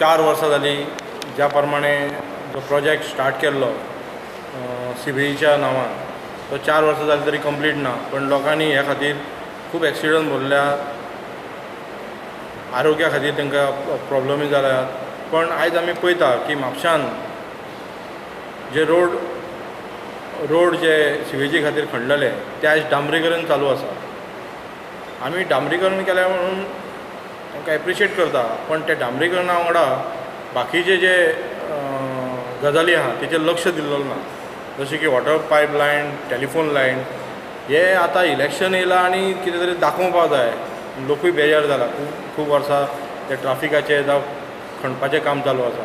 4 वर्सां जालीं ज्या प्रमाणे जो प्रोजेक्ट स्टार्ट केल्लो CBEच्या नांवान तो 4 वर्सां जालीं तरी कंप्लीट ना. पण लोकांनी ह्या खातीर खूब एक्सिडंट भरल्या, आरोग्या खातीर तांकां प्रॉब्लमी जाल्यात. पण आयज आमी पळयता की म्हापशान जे रोड जे सिवेजी खातीर खणलेले ते आयज डांबरीकरण चालू आसा. आमी डांबरीकरण केल्या म्हणून तांकां एप्रिशिएट करता, पण त्या डांबरीकरणा वांगडा बाकीचे जे गजाली आहा तेचेर लक्ष दिल्लो ना. जशें की water pipeline, telephone line, हे आतां इलेक्शन येयलां आनी कितें तरी दाखोवपा जाय. लोकूय बेजार जाला. खूब वर्सां ते ट्राफिकाचें जावं खणपाचें काम चालू आसा.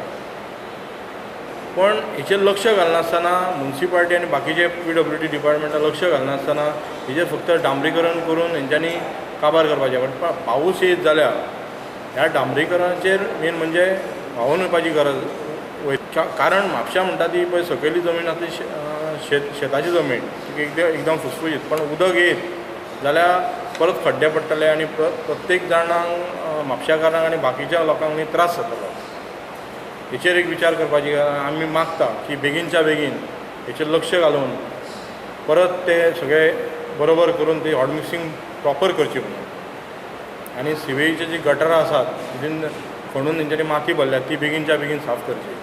पण हेचेर लक्ष घालनासतना म्युनिसिपालिटी आनी बाकीचे PWD डिपार्टमेंटान लक्ष घालनासतना हेचेर फक्त डांबरीकरण करून हेंच्यांनी काबार करपाचें. पण पावस येयत जाल्यार ह्या डांबरीकरणाचेर मेन म्हणजे व्हांवून वयपाची गरज. कारण म्हापशा म्हणटा ती पळय सकयली जमीन आसा शेताची जमीन एकदम फुसफुशीत, पण उदक येत जाल्यार परत खड्डे पडटले आनी प्रत्येक जाणांक म्हापशाकारांक आनी बाकीच्या लोकांक त्रास जातलो. हेचेर एक विचार करपाची आमी मागता की बेगीनच्या बेगीन हेचेर लक्ष घालून परत ते सगळे बरोबर करून ती हॉट मिक्सिंग प्रॉपर करची म्हणून. आनी सिवेजीचे जी गटरां आसात तितून खणून तेंच्यांनी माती भरल्या ती बेगीनच्या बेगीन साफ करची.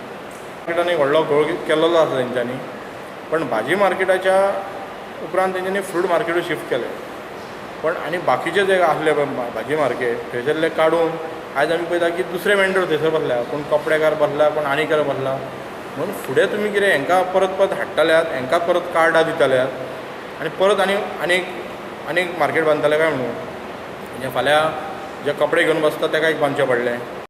मार्केटान एक व्हडलो घोळ केल्लो आसा तेंच्यांनी, पण भाजी मार्केटाच्या उपरांत तेंच्यांनी फ्रूट मार्केटूय शिफ्ट केलें. पण आनी बाकीचे जे आसले भाजी मार्केट थंयसरले काडून आयज आमी पळयता की दुसरे वेंडर थंयसर बसल्या, कोण कपडेकार बसला, कोण आनीक बसला. म्हणून फुडें तुमी कितें हांकां परत हाडटल्यात, हांकां परत कार्डां दितल्यात आनी परत आनीक मार्केट बांदतले काय म्हणून. म्हणजे फाल्यां जे कपडे घेवन बसता ताका एक बांदचें पडलें.